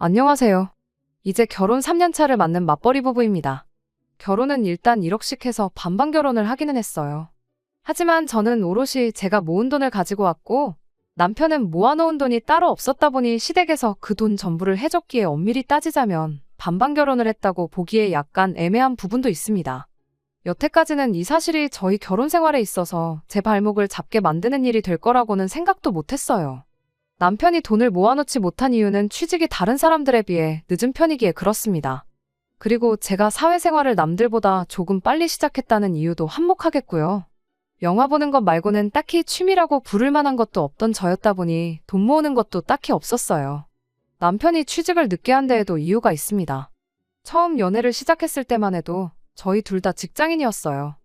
안녕하세요. 이제 결혼 3년 차를 맞는 맞벌이 부부입니다. 결혼은 일단 1억씩 해서 반반 결혼을 하기는 했어요. 하지만 저는 오롯이 제가 모은 돈을 가지고 왔고 남편은 모아놓은 돈이 따로 없었다 보니 시댁에서 그 돈 전부를 해줬기에 엄밀히 따지자면 반반 결혼을 했다고 보기에 약간 애매한 부분도 있습니다. 여태까지는 이 사실이 저희 결혼 생활에 있어서 제 발목을 잡게 만드는 일이 될 거라고는 생각도 못했어요. 남편이 돈을 모아놓지 못한 이유는 취직이 다른 사람들에 비해 늦은 편이기에 그렇습니다. 그리고 제가 사회생활을 남들보다 조금 빨리 시작했다는 이유도 한몫하겠고요. 영화 보는 것 말고는 딱히 취미라고 부를 만한 것도 없던 저였다 보니 돈 모으는 것도 딱히 없었어요. 남편이 취직을 늦게 한 데에도 이유가 있습니다. 처음 연애를 시작했을 때만 해도 저희 둘 다 직장인이었어요.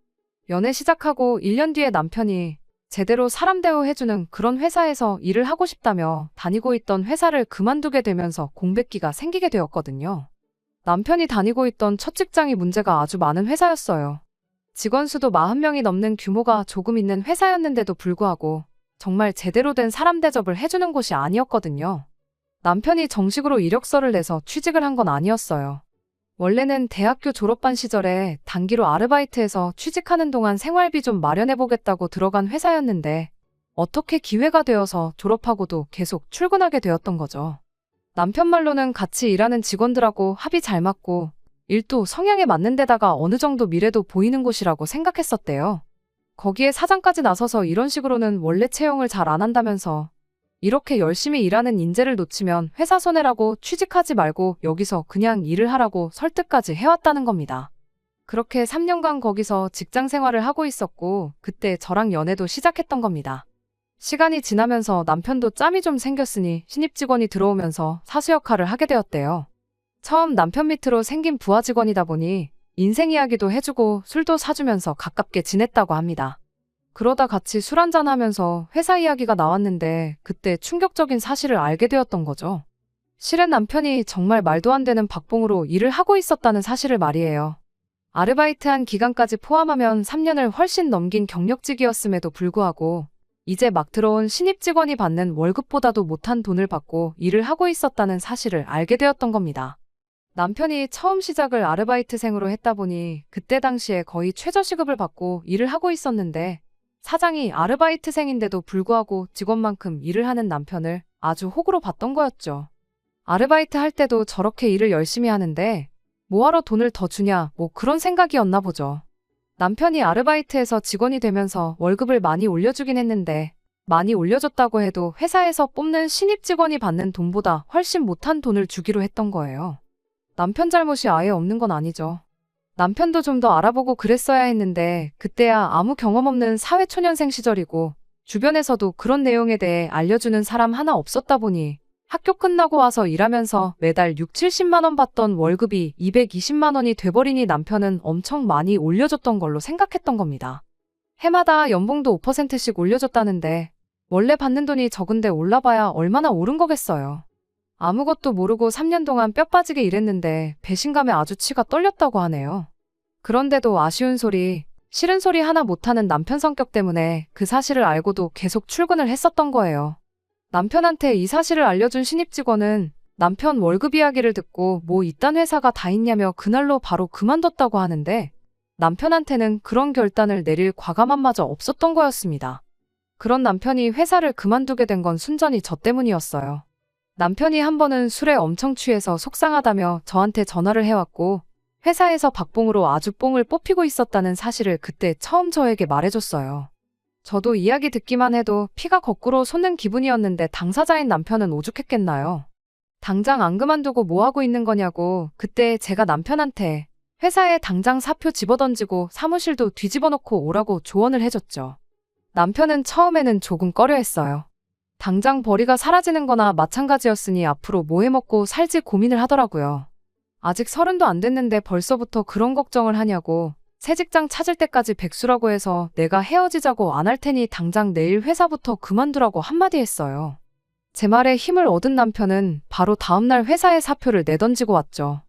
연애 시작하고 1년 뒤에 남편이 제대로 사람 대우해주는 그런 회사에서 일을 하고 싶다며 다니고 있던 회사를 그만두게 되면서 공백기가 생기게 되었거든요. 남편이 다니고 있던 첫 직장이 문제가 아주 많은 회사였어요. 직원 수도 40명이 넘는 규모가 조금 있는 회사였는데도 불구하고 정말 제대로 된 사람 대접을 해주는 곳이 아니었거든요. 남편이 정식으로 이력서를 내서 취직을 한 건 아니었어요. 원래는 대학교 졸업반 시절에 단기로 아르바이트해서 취직하는 동안 생활비 좀 마련해보겠다고 들어간 회사였는데 어떻게 기회가 되어서 졸업하고도 계속 출근하게 되었던 거죠. 남편 말로는 같이 일하는 직원들하고 합이 잘 맞고 일도 성향에 맞는 데다가 어느 정도 미래도 보이는 곳이라고 생각했었대요. 거기에 사장까지 나서서 이런 식으로는 원래 채용을 잘 안 한다면서 이렇게 열심히 일하는 인재를 놓치면 회사 손해라고 취직하지 말고 여기서 그냥 일을 하라고 설득까지 해왔다는 겁니다. 그렇게 3년간 거기서 직장 생활을 하고 있었고 그때 저랑 연애도 시작했던 겁니다. 시간이 지나면서 남편도 짬이 좀 생겼으니 신입 직원이 들어오면서 사수 역할을 하게 되었대요. 처음 남편 밑으로 생긴 부하 직원이다 보니 인생 이야기도 해주고 술도 사주면서 가깝게 지냈다고 합니다. 그러다 같이 술 한잔하면서 회사 이야기가 나왔는데 그때 충격적인 사실을 알게 되었던 거죠. 실은 남편이 정말 말도 안 되는 박봉으로 일을 하고 있었다는 사실을 말이에요. 아르바이트한 기간까지 포함하면 3년을 훨씬 넘긴 경력직이었음에도 불구하고 이제 막 들어온 신입 직원이 받는 월급보다도 못한 돈을 받고 일을 하고 있었다는 사실을 알게 되었던 겁니다. 남편이 처음 시작을 아르바이트생으로 했다 보니 그때 당시에 거의 최저시급을 받고 일을 하고 있었는데 사장이 아르바이트생인데도 불구하고 직원만큼 일을 하는 남편을 아주 호구로 봤던 거였죠. 아르바이트 할 때도 저렇게 일을 열심히 하는데 뭐하러 돈을 더 주냐 뭐 그런 생각이었나 보죠. 남편이 아르바이트에서 직원이 되면서 월급을 많이 올려주긴 했는데 많이 올려줬다고 해도 회사에서 뽑는 신입 직원이 받는 돈보다 훨씬 못한 돈을 주기로 했던 거예요. 남편 잘못이 아예 없는 건 아니죠. 남편도 좀 더 알아보고 그랬어야 했는데 그때야 아무 경험 없는 사회초년생 시절이고 주변에서도 그런 내용에 대해 알려주는 사람 하나 없었다 보니 학교 끝나고 와서 일하면서 매달 6, 70만 원 받던 월급이 220만 원이 돼버리니 남편은 엄청 많이 올려줬던 걸로 생각했던 겁니다. 해마다 연봉도 5%씩 올려줬다는데 원래 받는 돈이 적은데 올라봐야 얼마나 오른 거겠어요. 아무것도 모르고 3년 동안 뼈 빠지게 일했는데 배신감에 아주 치가 떨렸다고 하네요. 그런데도 아쉬운 소리, 싫은 소리 하나 못하는 남편 성격 때문에 그 사실을 알고도 계속 출근을 했었던 거예요. 남편한테 이 사실을 알려준 신입 직원은 남편 월급 이야기를 듣고 뭐 이딴 회사가 다 있냐며 그날로 바로 그만뒀다고 하는데 남편한테는 그런 결단을 내릴 과감함마저 없었던 거였습니다. 그런 남편이 회사를 그만두게 된 건 순전히 저 때문이었어요. 남편이 한 번은 술에 엄청 취해서 속상하다며 저한테 전화를 해왔고 회사에서 박봉으로 아주 뽕을 뽑히고 있었다는 사실을 그때 처음 저에게 말해줬어요. 저도 이야기 듣기만 해도 피가 거꾸로 솟는 기분이었는데 당사자인 남편은 오죽했겠나요. 당장 안 그만두고 뭐 하고 있는 거냐고 그때 제가 남편한테 회사에 당장 사표 집어던지고 사무실도 뒤집어놓고 오라고 조언을 해줬죠. 남편은 처음에는 조금 꺼려했어요. 당장 벌이가 사라지는 거나 마찬가지였으니 앞으로 뭐 해먹고 살지 고민을 하더라고요. 아직 30도 안 됐는데 벌써부터 그런 걱정을 하냐고 새 직장 찾을 때까지 백수라고 해서 내가 헤어지자고 안 할 테니 당장 내일 회사부터 그만두라고 한마디 했어요. 제 말에 힘을 얻은 남편은 바로 다음날 회사에 사표를 내던지고 왔죠.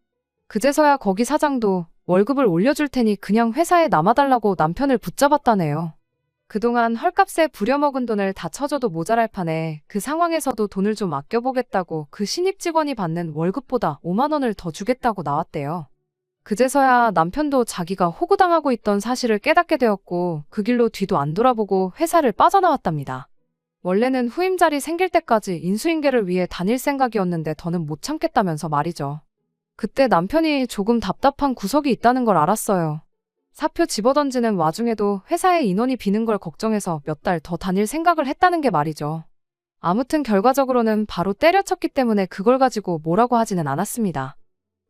그제서야 거기 사장도 월급을 올려줄 테니 그냥 회사에 남아달라고 남편을 붙잡았다네요. 그동안 헐값에 부려먹은 돈을 다 쳐줘도 모자랄 판에 그 상황에서도 돈을 좀 아껴보겠다고 그 신입 직원이 받는 월급보다 5만 원을 더 주겠다고 나왔대요. 그제서야 남편도 자기가 호구당하고 있던 사실을 깨닫게 되었고 그 길로 뒤도 안 돌아보고 회사를 빠져나왔답니다. 원래는 후임 자리 생길 때까지 인수인계를 위해 다닐 생각이었는데 더는 못 참겠다면서 말이죠. 그때 남편이 조금 답답한 구석이 있다는 걸 알았어요. 사표 집어던지는 와중에도 회사에 인원이 비는 걸 걱정해서 몇 달 더 다닐 생각을 했다는 게 말이죠. 아무튼 결과적으로는 바로 때려쳤기 때문에 그걸 가지고 뭐라고 하지는 않았습니다.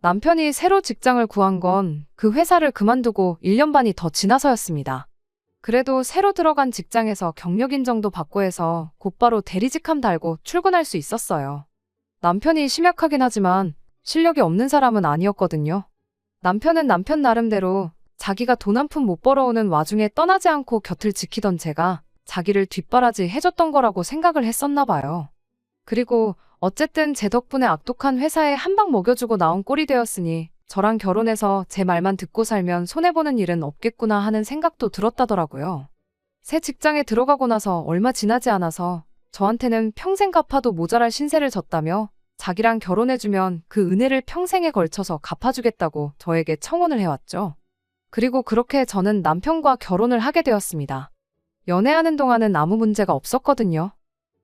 남편이 새로 직장을 구한 건 그 회사를 그만두고 1년 반이 더 지나서였습니다. 그래도 새로 들어간 직장에서 경력 인정도 받고 해서 곧바로 대리직함 달고 출근할 수 있었어요. 남편이 심약하긴 하지만 실력이 없는 사람은 아니었거든요. 남편은 남편 나름대로 자기가 돈 한 푼 못 벌어오는 와중에 떠나지 않고 곁을 지키던 제가 자기를 뒷바라지 해줬던 거라고 생각을 했었나 봐요. 그리고 어쨌든 제 덕분에 악독한 회사에 한 방 먹여주고 나온 꼴이 되었으니 저랑 결혼해서 제 말만 듣고 살면 손해보는 일은 없겠구나 하는 생각도 들었다더라고요. 새 직장에 들어가고 나서 얼마 지나지 않아서 저한테는 평생 갚아도 모자랄 신세를 졌다며 자기랑 결혼해주면 그 은혜를 평생에 걸쳐서 갚아주겠다고 저에게 청혼을 해왔죠. 그리고 그렇게 저는 남편과 결혼을 하게 되었습니다. 연애하는 동안은 아무 문제가 없었거든요.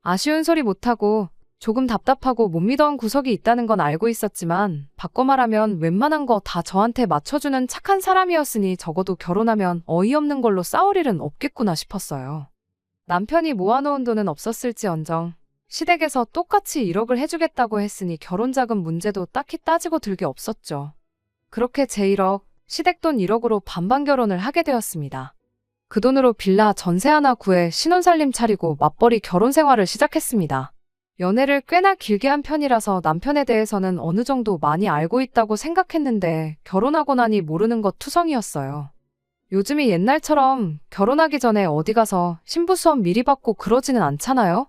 아쉬운 소리 못하고 조금 답답하고 못 믿어온 구석이 있다는 건 알고 있었지만 바꿔 말하면 웬만한 거 다 저한테 맞춰주는 착한 사람이었으니 적어도 결혼하면 어이없는 걸로 싸울 일은 없겠구나 싶었어요. 남편이 모아놓은 돈은 없었을지언정 시댁에서 똑같이 1억을 해주겠다고 했으니 결혼자금 문제도 딱히 따지고 들 게 없었죠. 그렇게 제 1억, 시댁돈 1억으로 반반 결혼을 하게 되었습니다. 그 돈으로 빌라 전세 하나 구해 신혼살림 차리고 맞벌이 결혼 생활을 시작했습니다. 연애를 꽤나 길게 한 편이라서 남편에 대해서는 어느 정도 많이 알고 있다고 생각했는데 결혼하고 나니 모르는 것 투성이었어요. 요즘이 옛날처럼 결혼하기 전에 어디 가서 신부 수업 미리 받고 그러지는 않잖아요?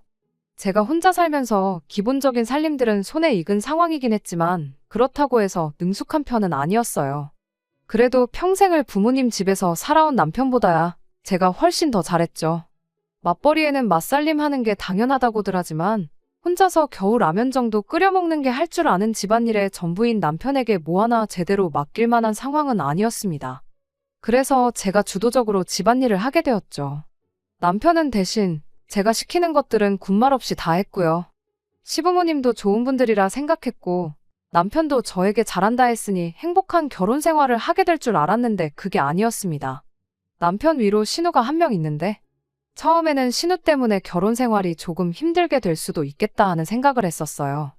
제가 혼자 살면서 기본적인 살림들은 손에 익은 상황이긴 했지만 그렇다고 해서 능숙한 편은 아니었어요. 그래도 평생을 부모님 집에서 살아온 남편보다야 제가 훨씬 더 잘했죠. 맞벌이에는 맛살림 하는 게 당연하다고들 하지만 혼자서 겨우 라면 정도 끓여 먹는 게 할 줄 아는 집안일에 전부인 남편에게 뭐 하나 제대로 맡길 만한 상황은 아니었습니다. 그래서 제가 주도적으로 집안일을 하게 되었죠. 남편은 대신 제가 시키는 것들은 군말 없이 다 했고요. 시부모님도 좋은 분들이라 생각했고 남편도 저에게 잘한다 했으니 행복한 결혼 생활을 하게 될 줄 알았는데 그게 아니었습니다. 남편 위로 신우가 한 명 있는데 처음에는 신우 때문에 결혼 생활이 조금 힘들게 될 수도 있겠다 하는 생각을 했었어요.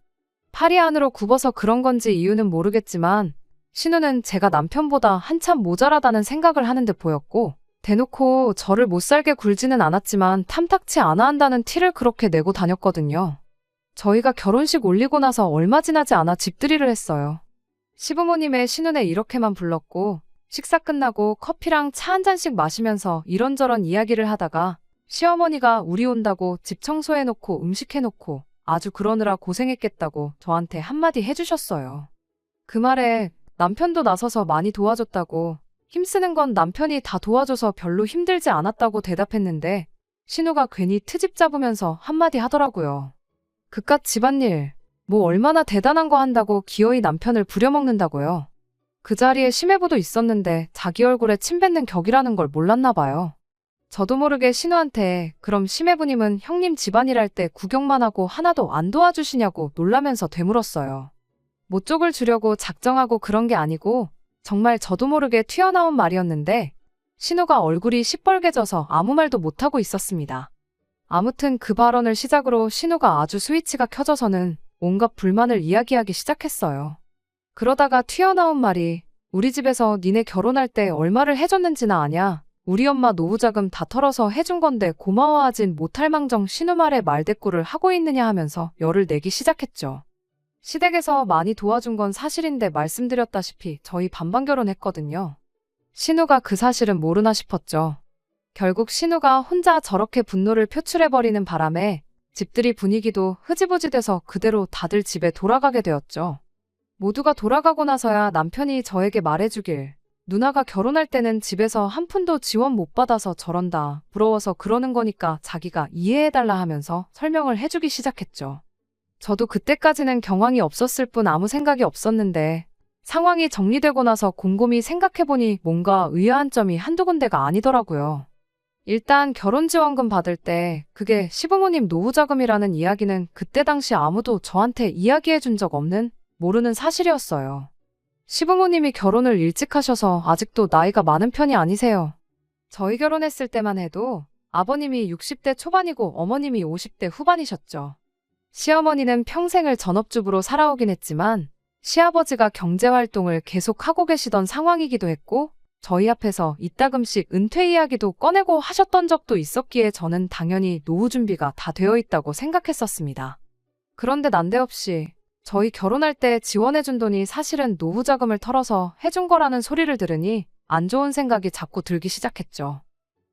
팔이 안으로 굽어서 그런 건지 이유는 모르겠지만 신우는 제가 남편보다 한참 모자라다는 생각을 하는 듯 보였고 대놓고 저를 못 살게 굴지는 않았지만 탐탁치 않아 한다는 티를 그렇게 내고 다녔거든요. 저희가 결혼식 올리고 나서 얼마 지나지 않아 집들이를 했어요. 시부모님의 신혼에 이렇게만 불렀고 식사 끝나고 커피랑 차 한 잔씩 마시면서 이런저런 이야기를 하다가 시어머니가 우리 온다고 집 청소해놓고 음식해놓고 아주 그러느라 고생했겠다고 저한테 한마디 해주셨어요. 그 말에 남편도 나서서 많이 도와줬다고 힘쓰는 건 남편이 다 도와줘서 별로 힘들지 않았다고 대답했는데 신우가 괜히 트집 잡으면서 한마디 하더라고요. 그깟 집안일, 뭐 얼마나 대단한 거 한다고 기어이 남편을 부려먹는다고요. 그 자리에 심해부도 있었는데 자기 얼굴에 침 뱉는 격이라는 걸 몰랐나 봐요. 저도 모르게 신우한테 그럼 심해부님은 형님 집안일 할 때 구경만 하고 하나도 안 도와주시냐고 놀라면서 되물었어요. 모쪽을 주려고 작정하고 그런 게 아니고 정말 저도 모르게 튀어나온 말이었는데 신우가 얼굴이 시뻘개져서 아무 말도 못하고 있었습니다. 아무튼 그 발언을 시작으로 신우가 아주 스위치가 켜져서는 온갖 불만을 이야기하기 시작했어요. 그러다가 튀어나온 말이 우리 집에서 니네 결혼할 때 얼마를 해줬는지나 아냐? 우리 엄마 노후자금 다 털어서 해준 건데 고마워하진 못할 망정 신우 말에 말대꾸를 하고 있느냐 하면서 열을 내기 시작했죠. 시댁에서 많이 도와준 건 사실인데 말씀드렸다시피 저희 반반 결혼했거든요. 신우가 그 사실은 모르나 싶었죠. 결국 신우가 혼자 저렇게 분노를 표출해버리는 바람에 집들이 분위기도 흐지부지 돼서 그대로 다들 집에 돌아가게 되었죠. 모두가 돌아가고 나서야 남편이 저에게 말해주길 누나가 결혼할 때는 집에서 한 푼도 지원 못 받아서 저런다. 부러워서 그러는 거니까 자기가 이해해달라 하면서 설명을 해주기 시작했죠. 저도 그때까지는 경황이 없었을 뿐 아무 생각이 없었는데 상황이 정리되고 나서 곰곰이 생각해보니 뭔가 의아한 점이 한두 군데가 아니더라고요. 일단 결혼지원금 받을 때 그게 시부모님 노후자금이라는 이야기는 그때 당시 아무도 저한테 이야기해준 적 없는 모르는 사실이었어요. 시부모님이 결혼을 일찍 하셔서 아직도 나이가 많은 편이 아니세요. 저희 결혼했을 때만 해도 아버님이 60대 초반이고 어머님이 50대 후반이셨죠. 시어머니는 평생을 전업주부로 살아오긴 했지만 시아버지가 경제활동을 계속 하고 계시던 상황이기도 했고 저희 앞에서 이따금씩 은퇴 이야기도 꺼내고 하셨던 적도 있었기에 저는 당연히 노후 준비가 다 되어 있다고 생각했었습니다. 그런데 난데없이 저희 결혼할 때 지원해준 돈이 사실은 노후 자금을 털어서 해준 거라는 소리를 들으니 안 좋은 생각이 자꾸 들기 시작했죠.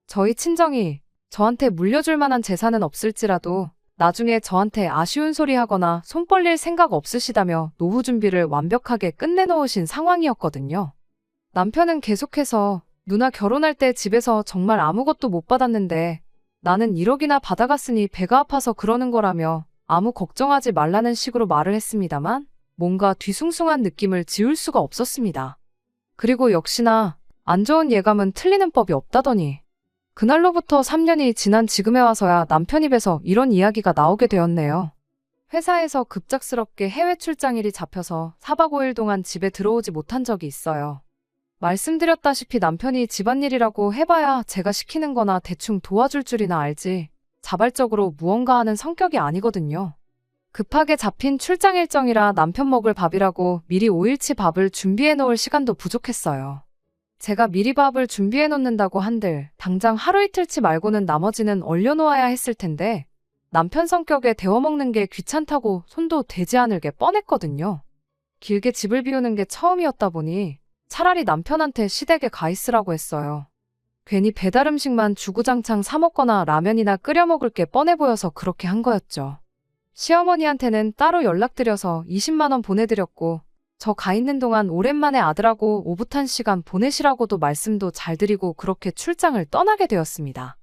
저희 친정이 저한테 물려줄 만한 재산은 없을지라도 나중에 저한테 아쉬운 소리 하거나 손 벌릴 생각 없으시다며 노후 준비를 완벽하게 끝내놓으신 상황이었거든요. 남편은 계속해서 누나 결혼할 때 집에서 정말 아무것도 못 받았는데 나는 1억이나 받아갔으니 배가 아파서 그러는 거라며 아무 걱정하지 말라는 식으로 말을 했습니다만 뭔가 뒤숭숭한 느낌을 지울 수가 없었습니다. 그리고 역시나 안 좋은 예감은 틀리는 법이 없다더니 그날로부터 3년이 지난 지금에 와서야 남편 입에서 이런 이야기가 나오게 되었네요. 회사에서 급작스럽게 해외 출장일이 잡혀서 4박 5일 동안 집에 들어오지 못한 적이 있어요. 말씀드렸다시피 남편이 집안일이라고 해봐야 제가 시키는 거나 대충 도와줄 줄이나 알지 자발적으로 무언가 하는 성격이 아니거든요. 급하게 잡힌 출장 일정이라 남편 먹을 밥이라고 미리 5일치 밥을 준비해 놓을 시간도 부족했어요. 제가 미리 밥을 준비해 놓는다고 한들 당장 하루 이틀치 말고는 나머지는 얼려놓아야 했을 텐데 남편 성격에 데워먹는 게 귀찮다고 손도 대지 않을 게 뻔했거든요. 길게 집을 비우는 게 처음이었다 보니 차라리 남편한테 시댁에 가 있으라고 했어요. 괜히 배달 음식만 주구장창 사 먹거나 라면이나 끓여 먹을 게 뻔해 보여서 그렇게 한 거였죠. 시어머니한테는 따로 연락드려서 20만 원 보내드렸고 저 가 있는 동안 오랜만에 아들하고 오붓한 시간 보내시라고도 말씀도 잘 드리고 그렇게 출장을 떠나게 되었습니다.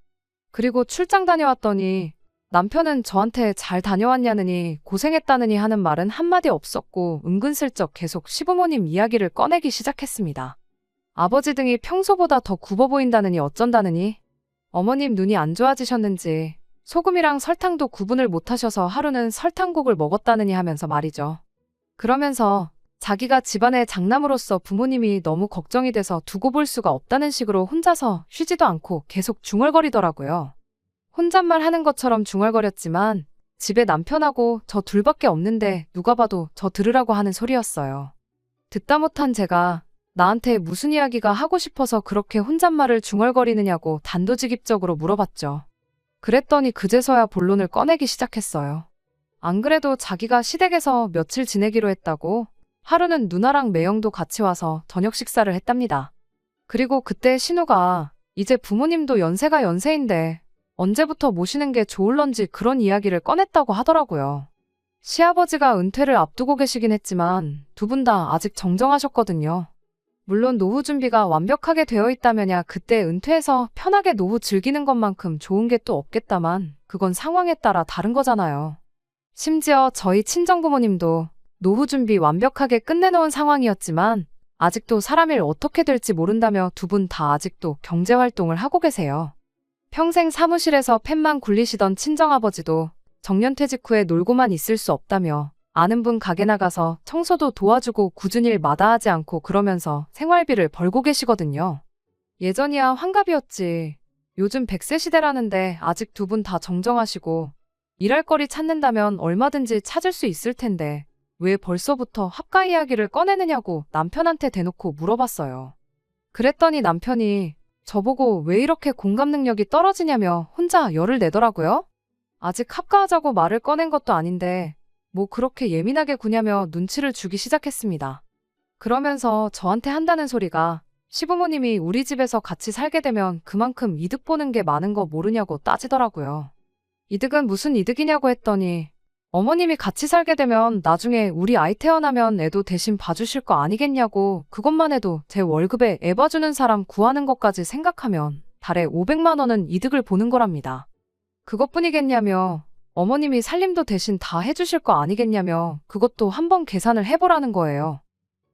그리고 출장 다녀왔더니 남편은 저한테 잘 다녀왔냐느니 고생했다느니 하는 말은 한마디 없었고 은근슬쩍 계속 시부모님 이야기를 꺼내기 시작했습니다. 아버지 등이 평소보다 더 굽어 보인다느니 어쩐다느니 어머님 눈이 안 좋아지셨는지 소금이랑 설탕도 구분을 못하셔서 하루는 설탕국을 먹었다느니 하면서 말이죠. 그러면서 자기가 집안의 장남으로서 부모님이 너무 걱정이 돼서 두고 볼 수가 없다는 식으로 혼자서 쉬지도 않고 계속 중얼거리더라고요. 혼잣말 하는 것처럼 중얼거렸지만 집에 남편하고 저 둘밖에 없는데 누가 봐도 저 들으라고 하는 소리였어요. 듣다 못한 제가 나한테 무슨 이야기가 하고 싶어서 그렇게 혼잣말을 중얼거리느냐고 단도직입적으로 물어봤죠. 그랬더니 그제서야 본론을 꺼내기 시작했어요. 안 그래도 자기가 시댁에서 며칠 지내기로 했다고 하루는 누나랑 매형도 같이 와서 저녁 식사를 했답니다. 그리고 그때 신우가 이제 부모님도 연세가 연세인데 언제부터 모시는 게 좋을런지 그런 이야기를 꺼냈다고 하더라고요. 시아버지가 은퇴를 앞두고 계시긴 했지만 두 분 다 아직 정정하셨거든요. 물론 노후 준비가 완벽하게 되어 있다면야 그때 은퇴해서 편하게 노후 즐기는 것만큼 좋은 게 또 없겠다만 그건 상황에 따라 다른 거잖아요. 심지어 저희 친정부모님도 노후 준비 완벽하게 끝내놓은 상황이었지만 아직도 사람 일 어떻게 될지 모른다며 두 분 다 아직도 경제활동을 하고 계세요. 평생 사무실에서 펜만 굴리시던 친정아버지도 정년퇴직 후에 놀고만 있을 수 없다며 아는 분 가게 나가서 청소도 도와주고 굳은 일 마다하지 않고 그러면서 생활비를 벌고 계시거든요. 예전이야 환갑이었지. 요즘 100세 시대라는데 아직 두 분 다 정정하시고 일할 거리 찾는다면 얼마든지 찾을 수 있을 텐데 왜 벌써부터 합가 이야기를 꺼내느냐고 남편한테 대놓고 물어봤어요. 그랬더니 남편이 저보고 왜 이렇게 공감 능력이 떨어지냐며 혼자 열을 내더라고요. 아직 합가하자고 말을 꺼낸 것도 아닌데 뭐 그렇게 예민하게 구냐며 눈치를 주기 시작했습니다. 그러면서 저한테 한다는 소리가 시부모님이 우리 집에서 같이 살게 되면 그만큼 이득 보는 게 많은 거 모르냐고 따지더라고요. 이득은 무슨 이득이냐고 했더니 어머님이 같이 살게 되면 나중에 우리 아이 태어나면 애도 대신 봐주실 거 아니겠냐고 그것만 해도 제 월급에 애 봐주는 사람 구하는 것까지 생각하면 달에 500만 원은 이득을 보는 거랍니다. 그것뿐이겠냐며 어머님이 살림도 대신 다 해주실 거 아니겠냐며 그것도 한번 계산을 해보라는 거예요.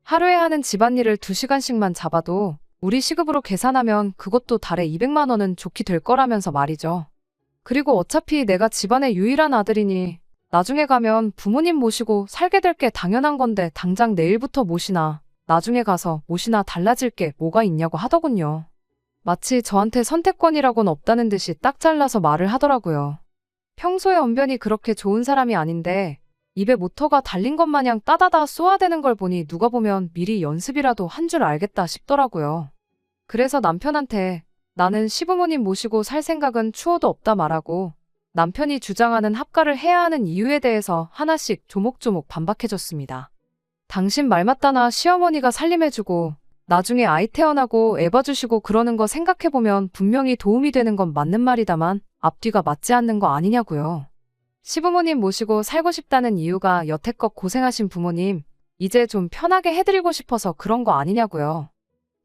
하루에 하는 집안일을 2시간씩만 잡아도 우리 시급으로 계산하면 그것도 달에 200만 원은 좋게 될 거라면서 말이죠. 그리고 어차피 내가 집안의 유일한 아들이니 나중에 가면 부모님 모시고 살게 될 게 당연한 건데 당장 내일부터 모시나 나중에 가서 모시나 달라질 게 뭐가 있냐고 하더군요. 마치 저한테 선택권이라고는 없다는 듯이 딱 잘라서 말을 하더라고요. 평소에 언변이 그렇게 좋은 사람이 아닌데 입에 모터가 달린 것 마냥 따다다 쏘아대는 걸 보니 누가 보면 미리 연습이라도 한 줄 알겠다 싶더라고요. 그래서 남편한테 나는 시부모님 모시고 살 생각은 추호도 없다 말하고 남편이 주장하는 합가를 해야 하는 이유에 대해서 하나씩 조목조목 반박해줬습니다. 당신 말 맞다나 시어머니가 살림해주고 나중에 아이 태어나고 애 봐주시고 그러는 거 생각해보면 분명히 도움이 되는 건 맞는 말이다만 앞뒤가 맞지 않는 거 아니냐고요. 시부모님 모시고 살고 싶다는 이유가 여태껏 고생하신 부모님 이제 좀 편하게 해드리고 싶어서 그런 거 아니냐고요.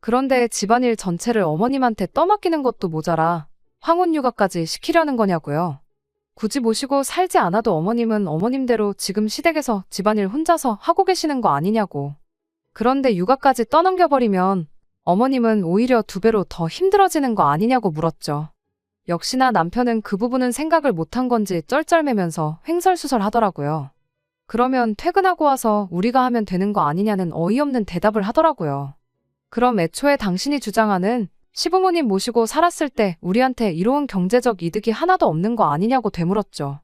그런데 집안일 전체를 어머님한테 떠맡기는 것도 모자라 황혼육아까지 시키려는 거냐고요. 굳이 모시고 살지 않아도 어머님은 어머님대로 지금 시댁에서 집안일 혼자서 하고 계시는 거 아니냐고. 그런데 육아까지 떠넘겨버리면 어머님은 오히려 2배로 더 힘들어지는 거 아니냐고 물었죠. 역시나 남편은 그 부분은 생각을 못한 건지 쩔쩔매면서 횡설수설 하더라고요. 그러면 퇴근하고 와서 우리가 하면 되는 거 아니냐는 어이없는 대답을 하더라고요. 그럼 애초에 당신이 주장하는 시부모님 모시고 살았을 때 우리한테 이로운 경제적 이득이 하나도 없는 거 아니냐고 되물었죠.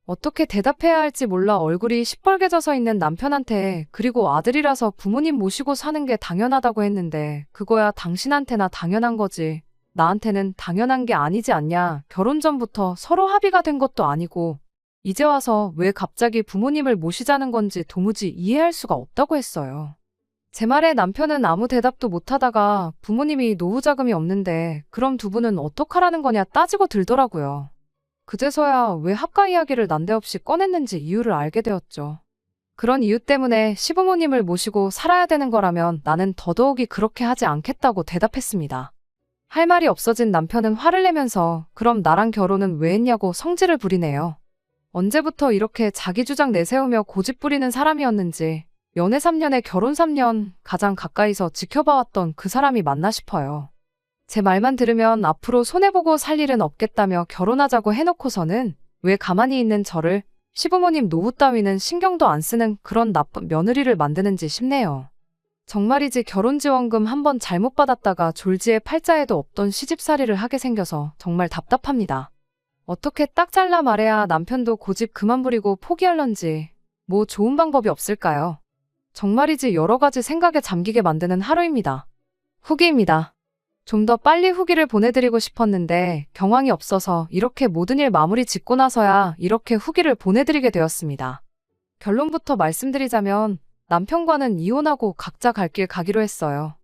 어떻게 대답해야 할지 몰라 얼굴이 시뻘개져서 있는 남편한테 그리고 아들이라서 부모님 모시고 사는 게 당연하다고 했는데 그거야 당신한테나 당연한 거지. 나한테는 당연한 게 아니지 않냐. 결혼 전부터 서로 합의가 된 것도 아니고 이제 와서 왜 갑자기 부모님을 모시자는 건지 도무지 이해할 수가 없다고 했어요. 제 말에 남편은 아무 대답도 못하다가 부모님이 노후 자금이 없는데 그럼 2분은 어떡하라는 거냐 따지고 들더라고요. 그제서야 왜 합가 이야기를 난데없이 꺼냈는지 이유를 알게 되었죠. 그런 이유 때문에 시부모님을 모시고 살아야 되는 거라면 나는 더더욱이 그렇게 하지 않겠다고 대답했습니다. 할 말이 없어진 남편은 화를 내면서 그럼 나랑 결혼은 왜 했냐고 성질을 부리네요. 언제부터 이렇게 자기 주장 내세우며 고집 부리는 사람이었는지 연애 3년에 결혼 3년 가장 가까이서 지켜봐왔던 그 사람이 맞나 싶어요. 제 말만 들으면 앞으로 손해보고 살 일은 없겠다며 결혼하자고 해놓고서는 왜 가만히 있는 저를 시부모님 노후 따위는 신경도 안 쓰는 그런 나쁜 며느리를 만드는지 싶네요. 정말이지 결혼지원금 한번 잘못 받았다가 졸지에 팔자에도 없던 시집살이를 하게 생겨서 정말 답답합니다. 어떻게 딱 잘라 말해야 남편도 고집 그만 부리고 포기할런지 뭐 좋은 방법이 없을까요? 정말이지 여러 가지 생각에 잠기게 만드는 하루입니다. 후기입니다. 좀 더 빨리 후기를 보내드리고 싶었는데 경황이 없어서 이렇게 모든 일 마무리 짓고 나서야 이렇게 후기를 보내드리게 되었습니다. 결론부터 말씀드리자면 남편과는 이혼하고 각자 갈 길 가기로 했어요.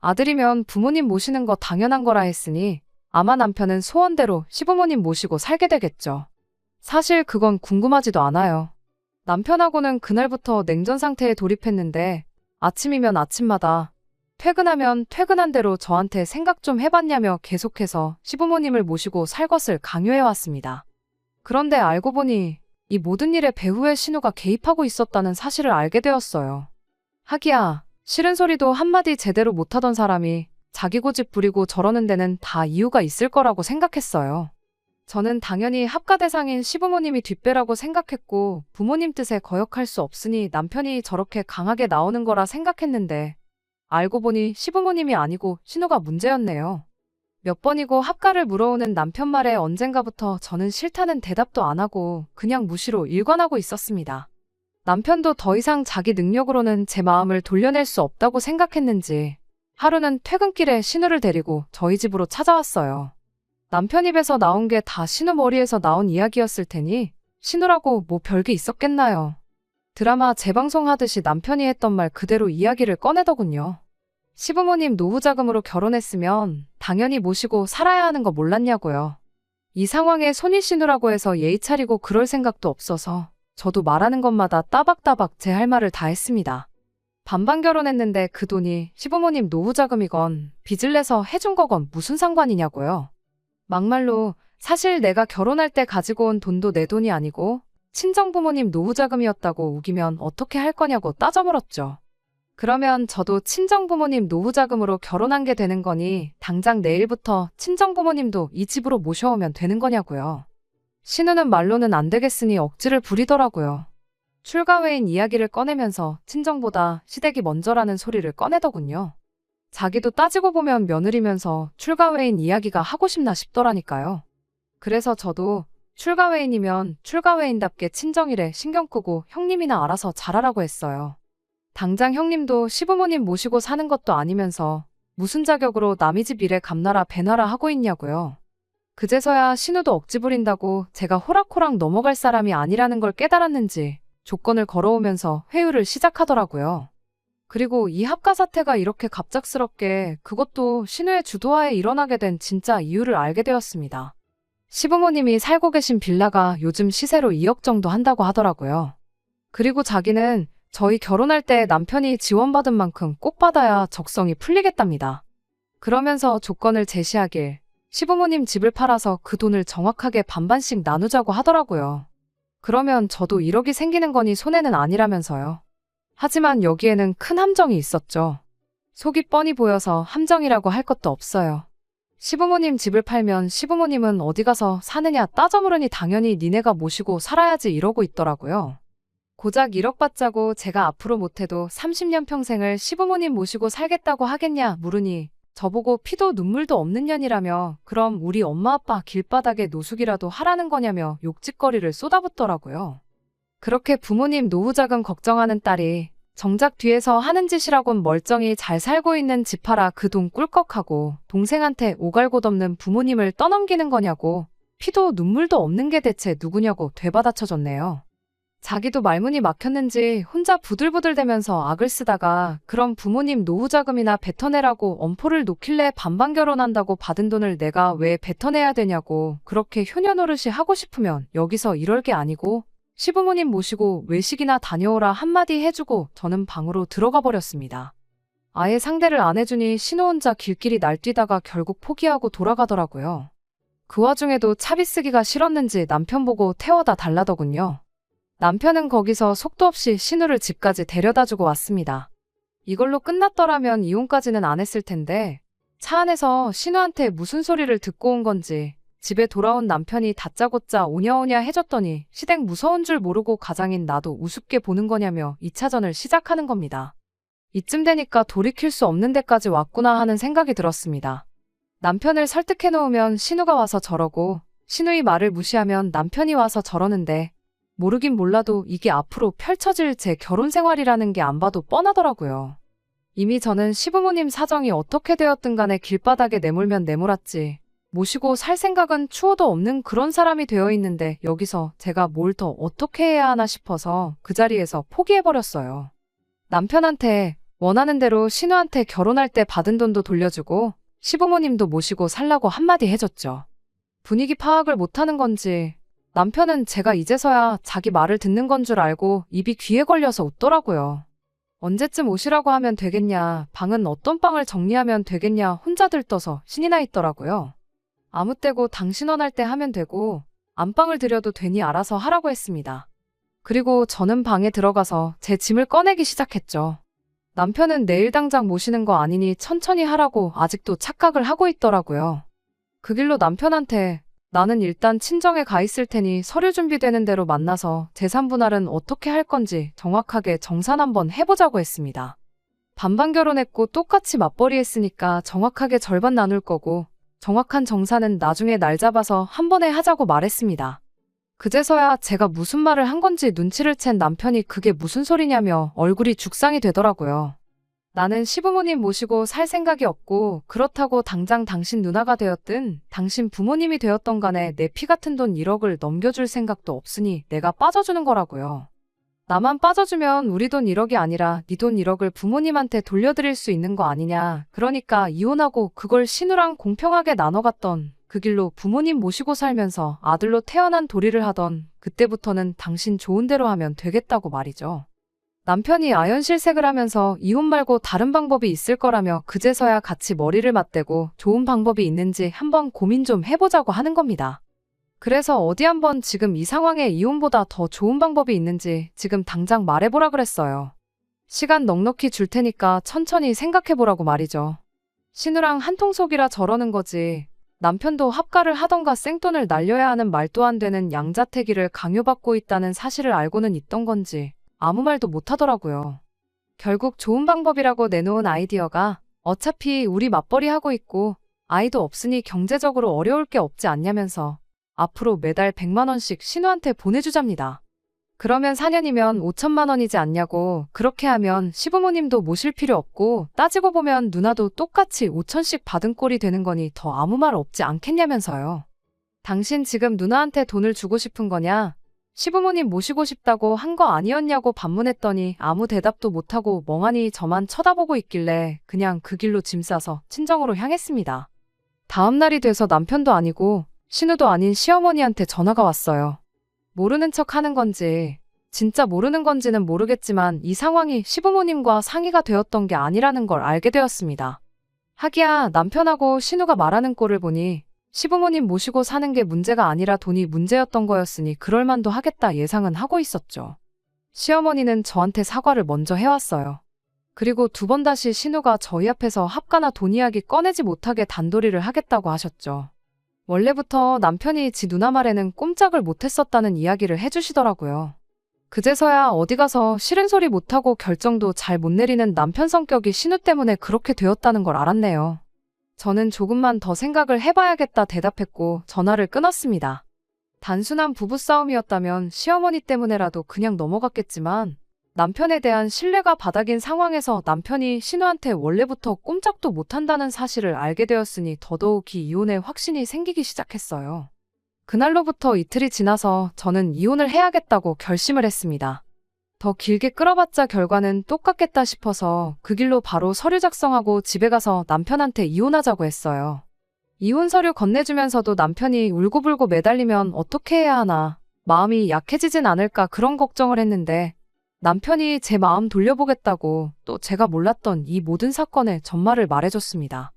아들이면 부모님 모시는 거 당연한 거라 했으니 아마 남편은 소원대로 시부모님 모시고 살게 되겠죠. 사실 그건 궁금하지도 않아요. 남편하고는 그날부터 냉전 상태에 돌입했는데 아침이면 아침마다 퇴근하면 퇴근한 대로 저한테 생각 좀 해봤냐며 계속해서 시부모님을 모시고 살 것을 강요해왔습니다. 그런데 알고 보니 이 모든 일에 배우의 신우가 개입하고 있었다는 사실을 알게 되었어요. 하기야 싫은 소리도 한마디 제대로 못하던 사람이 자기 고집 부리고 저러는 데는 다 이유가 있을 거라고 생각했어요. 저는 당연히 합가 대상인 시부모님이 뒷배라고 생각했고 부모님 뜻에 거역할 수 없으니 남편이 저렇게 강하게 나오는 거라 생각했는데 알고 보니 시부모님이 아니고 신우가 문제였네요. 몇 번이고 합가를 물어오는 남편 말에 언젠가부터 저는 싫다는 대답도 안 하고 그냥 무시로 일관하고 있었습니다. 남편도 더 이상 자기 능력으로는 제 마음을 돌려낼 수 없다고 생각했는지 하루는 퇴근길에 신우를 데리고 저희 집으로 찾아왔어요. 남편 입에서 나온 게 다 신우 머리에서 나온 이야기였을 테니 신우라고 뭐 별게 있었겠나요. 드라마 재방송하듯이 남편이 했던 말 그대로 이야기를 꺼내더군요. 시부모님 노후 자금으로 결혼했으면 당연히 모시고 살아야 하는 거 몰랐냐고요. 이 상황에 손이 신우라고 해서 예의 차리고 그럴 생각도 없어서 저도 말하는 것마다 따박따박 제 할 말을 다 했습니다. 반반 결혼했는데 그 돈이 시부모님 노후자금이건 빚을 내서 해준 거건 무슨 상관이냐고요. 막말로 사실 내가 결혼할 때 가지고 온 돈도 내 돈이 아니고 친정부모님 노후자금이었다고 우기면 어떻게 할 거냐고 따져 물었죠. 그러면 저도 친정부모님 노후자금으로 결혼한 게 되는 거니 당장 내일부터 친정부모님도 이 집으로 모셔오면 되는 거냐고요. 신우는 말로는 안 되겠으니 억지를 부리더라고요. 출가 외인 이야기를 꺼내면서 친정보다 시댁이 먼저라는 소리를 꺼내더군요. 자기도 따지고 보면 며느리면서 출가 외인 이야기가 하고 싶나 싶더라니까요. 그래서 저도 출가 외인이면 출가 외인답게 친정일에 신경 끄고 형님이나 알아서 잘하라고 했어요. 당장 형님도 시부모님 모시고 사는 것도 아니면서 무슨 자격으로 남의 집 일에 감나라 배나라 하고 있냐고요. 그제서야 신우도 억지 부린다고 제가 호락호락 넘어갈 사람이 아니라는 걸 깨달았는지 조건을 걸어오면서 회유를 시작하더라고요. 그리고 이 합가 사태가 이렇게 갑작스럽게 그것도 신우의 주도하에 일어나게 된 진짜 이유를 알게 되었습니다. 시부모님이 살고 계신 빌라가 요즘 시세로 2억 정도 한다고 하더라고요. 그리고 자기는 저희 결혼할 때 남편이 지원받은 만큼 꼭 받아야 적성이 풀리겠답니다. 그러면서 조건을 제시하길 시부모님 집을 팔아서 그 돈을 정확하게 반반씩 나누자고 하더라고요. 그러면 저도 1억이 생기는 거니 손해는 아니라면서요. 하지만 여기에는 큰 함정이 있었죠. 속이 뻔히 보여서 함정이라고 할 것도 없어요. 시부모님 집을 팔면 시부모님은 어디 가서 사느냐 따져 물으니 당연히 니네가 모시고 살아야지 이러고 있더라고요. 고작 1억 받자고 제가 앞으로 못해도 30년 평생을 시부모님 모시고 살겠다고 하겠냐 물으니 저보고 피도 눈물도 없는 년이라며 그럼 우리 엄마 아빠 길바닥에 노숙이라도 하라는 거냐며 욕짓거리를 쏟아붓더라고요. 그렇게 부모님 노후자금 걱정하는 딸이 정작 뒤에서 하는 짓이라곤 멀쩡히 잘 살고 있는 집 팔아 그 돈 꿀꺽하고 동생한테 오갈곳없는 부모님을 떠넘기는 거냐고 피도 눈물도 없는 게 대체 누구냐고 되받아쳐줬네요. 자기도 말문이 막혔는지 혼자 부들부들대면서 악을 쓰다가 그럼 부모님 노후자금이나 뱉어내라고 엄포를 놓길래 반반 결혼한다고 받은 돈을 내가 왜 뱉어내야 되냐고 그렇게 효녀노릇이 하고 싶으면 여기서 이럴 게 아니고 시부모님 모시고 외식이나 다녀오라 한마디 해주고 저는 방으로 들어가 버렸습니다. 아예 상대를 안 해주니 신우 혼자 길길이 날뛰다가 결국 포기하고 돌아가더라고요. 그 와중에도 차비 쓰기가 싫었는지 남편 보고 태워다 달라더군요. 남편은 거기서 속도 없이 신우를 집까지 데려다주고 왔습니다. 이걸로 끝났더라면 이혼까지는 안 했을 텐데 차 안에서 신우한테 무슨 소리를 듣고 온 건지 집에 돌아온 남편이 다짜고짜 오냐오냐 해줬더니 시댁 무서운 줄 모르고 가장인 나도 우습게 보는 거냐며 2차전을 시작하는 겁니다. 이쯤 되니까 돌이킬 수 없는 데까지 왔구나 하는 생각이 들었습니다. 남편을 설득해 놓으면 신우가 와서 저러고 신우의 말을 무시하면 남편이 와서 저러는데 모르긴 몰라도 이게 앞으로 펼쳐질 제 결혼 생활이라는 게 안 봐도 뻔하더라고요. 이미 저는 시부모님 사정이 어떻게 되었든 간에 길바닥에 내몰면 내몰았지. 모시고 살 생각은 추호도 없는 그런 사람이 되어 있는데 여기서 제가 뭘 더 어떻게 해야 하나 싶어서 그 자리에서 포기해버렸어요. 남편한테 원하는 대로 신우한테 결혼할 때 받은 돈도 돌려주고 시부모님도 모시고 살라고 한마디 해줬죠. 분위기 파악을 못하는 건지 남편은 제가 이제서야 자기 말을 듣는 건 줄 알고 입이 귀에 걸려서 웃더라고요. 언제쯤 오시라고 하면 되겠냐, 방은 어떤 방을 정리하면 되겠냐 혼자 들떠서 신이 나 있더라고요. 아무 때고 당신 원할 때 하면 되고 안방을 들여도 되니 알아서 하라고 했습니다. 그리고 저는 방에 들어가서 제 짐을 꺼내기 시작했죠. 남편은 내일 당장 모시는 거 아니니 천천히 하라고 아직도 착각을 하고 있더라고요. 그 길로 남편한테 나는 일단 친정에 가 있을 테니 서류 준비되는 대로 만나서 재산 분할은 어떻게 할 건지 정확하게 정산 한번 해보자고 했습니다. 반반 결혼했고 똑같이 맞벌이 했으니까 정확하게 절반 나눌 거고 정확한 정산은 나중에 날 잡아서 한 번에 하자고 말했습니다. 그제서야 제가 무슨 말을 한 건지 눈치를 챈 남편이 그게 무슨 소리냐며 얼굴이 죽상이 되더라고요. 나는 시부모님 모시고 살 생각이 없고 그렇다고 당장 당신 누나가 되었든 당신 부모님이 되었던 간에 내 피 같은 돈 1억을 넘겨줄 생각도 없으니 내가 빠져주는 거라고요. 나만 빠져주면 우리 돈 1억이 아니라 네 돈 1억을 부모님한테 돌려드릴 수 있는 거 아니냐. 그러니까 이혼하고 그걸 신우랑 공평하게 나눠갔던 그 길로 부모님 모시고 살면서 아들로 태어난 도리를 하던 그때부터는 당신 좋은 대로 하면 되겠다고 말이죠. 남편이 아연실색을 하면서 이혼 말고 다른 방법이 있을 거라며 그제서야 같이 머리를 맞대고 좋은 방법이 있는지 한번 고민 좀 해보자고 하는 겁니다. 그래서 어디 한번 지금 이 상황에 이혼보다 더 좋은 방법이 있는지 지금 당장 말해보라 그랬어요. 시간 넉넉히 줄 테니까 천천히 생각해보라고 말이죠. 신우랑 한통속이라 저러는 거지. 남편도 합가를 하던가 생돈을 날려야 하는 말도 안 되는 양자택일을 강요받고 있다는 사실을 알고는 있던 건지 아무 말도 못하더라고요. 결국 좋은 방법이라고 내놓은 아이디어가 어차피 우리 맞벌이 하고 있고 아이도 없으니 경제적으로 어려울 게 없지 않냐면서 앞으로 매달 100만 원씩 신우한테 보내주잡니다. 그러면 4년이면 5천만 원이지 않냐고. 그렇게 하면 시부모님도 모실 필요 없고 따지고 보면 누나도 똑같이 5천씩 받은 꼴이 되는 거니 더 아무 말 없지 않겠냐면서요. 당신 지금 누나한테 돈을 주고 싶은 거냐? 시부모님 모시고 싶다고 한 거 아니었냐고 반문했더니 아무 대답도 못하고 멍하니 저만 쳐다보고 있길래 그냥 그 길로 짐 싸서 친정으로 향했습니다. 다음 날이 돼서 남편도 아니고 신우도 아닌 시어머니한테 전화가 왔어요. 모르는 척 하는 건지 진짜 모르는 건지는 모르겠지만 이 상황이 시부모님과 상의가 되었던 게 아니라는 걸 알게 되었습니다. 하기야 남편하고 신우가 말하는 꼴을 보니 시부모님 모시고 사는 게 문제가 아니라 돈이 문제였던 거였으니 그럴만도 하겠다 예상은 하고 있었죠. 시어머니는 저한테 사과를 먼저 해왔어요. 그리고 2번 다시 신우가 저희 앞에서 합가나 돈 이야기 꺼내지 못하게 단도리를 하겠다고 하셨죠. 원래부터 남편이 지 누나 말에는 꼼짝을 못했었다는 이야기를 해주시더라고요. 그제서야 어디 가서 싫은 소리 못하고 결정도 잘 못 내리는 남편 성격이 신우 때문에 그렇게 되었다는 걸 알았네요. 저는 조금만 더 생각을 해봐야겠다 대답했고 전화를 끊었습니다. 단순한 부부싸움이었다면 시어머니 때문에라도 그냥 넘어갔겠지만 남편에 대한 신뢰가 바닥인 상황에서 남편이 신우한테 원래부터 꼼짝도 못한다는 사실을 알게 되었으니 더더욱이 이혼에 확신이 생기기 시작했어요. 그날로부터 이틀이 지나서 저는 이혼을 해야겠다고 결심을 했습니다. 더 길게 끌어봤자 결과는 똑같겠다 싶어서 그 길로 바로 서류 작성하고 집에 가서 남편한테 이혼하자고 했어요. 이혼 서류 건네주면서도 남편이 울고불고 매달리면 어떻게 해야 하나, 마음이 약해지진 않을까 그런 걱정을 했는데 남편이 제 마음 돌려보겠다고 또 제가 몰랐던 이 모든 사건의 전말을 말해줬습니다.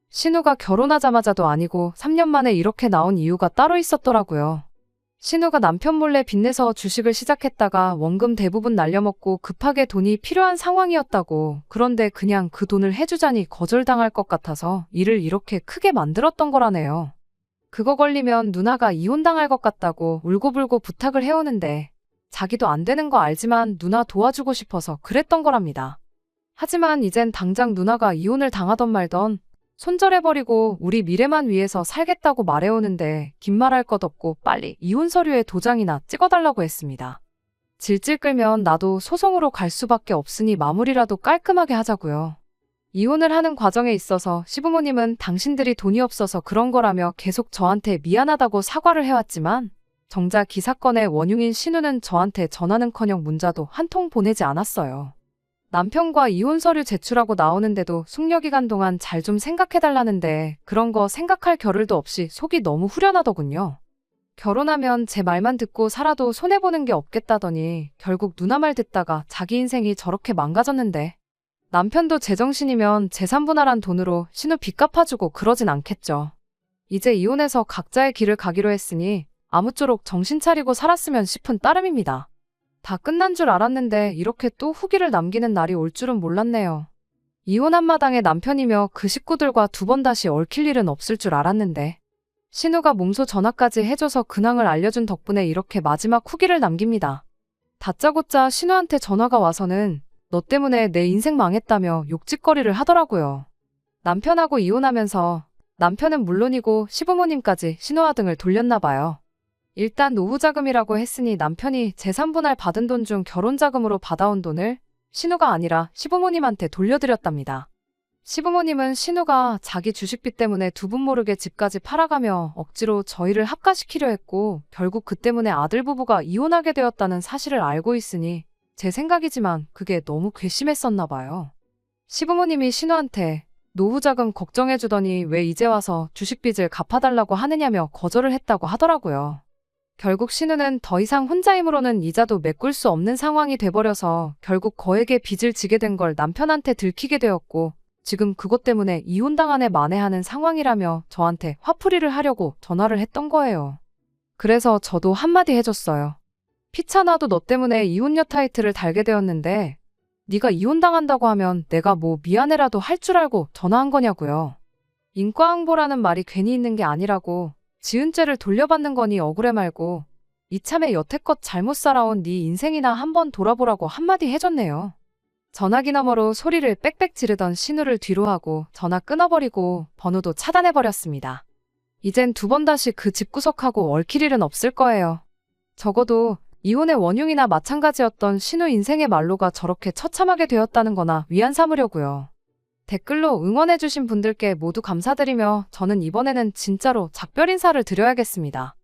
신우가 결혼하자마자도 아니고 3년 만에 이렇게 나온 이유가 따로 있었더라고요. 신우가 남편 몰래 빚내서 주식을 시작했다가 원금 대부분 날려먹고 급하게 돈이 필요한 상황이었다고. 그런데 그냥 그 돈을 해주자니 거절당할 것 같아서 일을 이렇게 크게 만들었던 거라네요. 그거 걸리면 누나가 이혼당할 것 같다고 울고불고 부탁을 해오는데 자기도 안 되는 거 알지만 누나 도와주고 싶어서 그랬던 거랍니다. 하지만 이젠 당장 누나가 이혼을 당하던 말던 손절해버리고 우리 미래만 위해서 살겠다고 말해오는데 긴 말할 것 없고 빨리 이혼 서류에 도장이나 찍어달라고 했습니다. 질질 끌면 나도 소송으로 갈 수밖에 없으니 마무리라도 깔끔하게 하자고요. 이혼을 하는 과정에 있어서 시부모님은 당신들이 돈이 없어서 그런 거라며 계속 저한테 미안하다고 사과를 해왔지만 정작 이 사건의 원흉인 신우는 저한테 전화는커녕 문자도 한 통 보내지 않았어요. 남편과 이혼 서류 제출하고 나오는데도 숙려기간 동안 잘 좀 생각해달라는데 그런 거 생각할 겨를도 없이 속이 너무 후련하더군요. 결혼하면 제 말만 듣고 살아도 손해보는 게 없겠다더니 결국 누나 말 듣다가 자기 인생이 저렇게 망가졌는데 남편도 제정신이면 재산 분할한 돈으로 신우 빚 갚아주고 그러진 않겠죠. 이제 이혼해서 각자의 길을 가기로 했으니 아무쪼록 정신 차리고 살았으면 싶은 따름입니다. 다 끝난 줄 알았는데 이렇게 또 후기를 남기는 날이 올 줄은 몰랐네요. 이혼한 마당에 남편이며 그 식구들과 2번 다시 얽힐 일은 없을 줄 알았는데 신우가 몸소 전화까지 해줘서 근황을 알려준 덕분에 이렇게 마지막 후기를 남깁니다. 다짜고짜 신우한테 전화가 와서는 너 때문에 내 인생 망했다며 욕짓거리를 하더라고요. 남편하고 이혼하면서 남편은 물론이고 시부모님까지 신우와 등을 돌렸나 봐요. 일단 노후자금이라고 했으니 남편이 재산분할 받은 돈 중 결혼자금으로 받아온 돈을 신우가 아니라 시부모님한테 돌려드렸답니다. 시부모님은 신우가 자기 주식빚 때문에 두 분 모르게 집까지 팔아가며 억지로 저희를 합가시키려 했고 결국 그 때문에 아들 부부가 이혼하게 되었다는 사실을 알고 있으니 제 생각이지만 그게 너무 괘씸했었나 봐요. 시부모님이 신우한테 노후자금 걱정해주더니 왜 이제 와서 주식빚을 갚아달라고 하느냐며 거절을 했다고 하더라고요. 결국 신우는 더 이상 혼자 힘으로는 이자도 메꿀 수 없는 상황이 돼버려서 결국 거액의 빚을 지게 된 걸 남편한테 들키게 되었고 지금 그것 때문에 이혼당한 애 만회하는 상황이라며 저한테 화풀이를 하려고 전화를 했던 거예요. 그래서 저도 한마디 해줬어요. 피차나도 너 때문에 이혼녀 타이틀을 달게 되었는데 네가 이혼당한다고 하면 내가 뭐 미안해라도 할 줄 알고 전화한 거냐고요. 인과응보라는 말이 괜히 있는 게 아니라고 지은 죄를 돌려받는 거니 억울해 말고 이참에 여태껏 잘못 살아온 네 인생이나 한번 돌아보라고 한마디 해줬네요. 전화기 너머로 소리를 빽빽 지르던 신우를 뒤로 하고 전화 끊어버리고 번호도 차단해버렸습니다. 이젠 두 번 다시 그 집구석하고 얽힐 일은 없을 거예요. 적어도 이혼의 원흉이나 마찬가지였던 신우 인생의 말로가 저렇게 처참하게 되었다는 거나 위안 삼으려고요. 댓글로 응원해주신 분들께 모두 감사드리며 저는 이번에는 진짜로 작별 인사를 드려야겠습니다.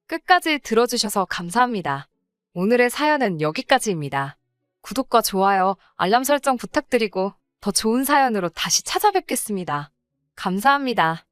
끝까지 들어주셔서 감사합니다. 오늘의 사연은 여기까지입니다. 구독과 좋아요, 알람 설정 부탁드리고 더 좋은 사연으로 다시 찾아뵙겠습니다. 감사합니다.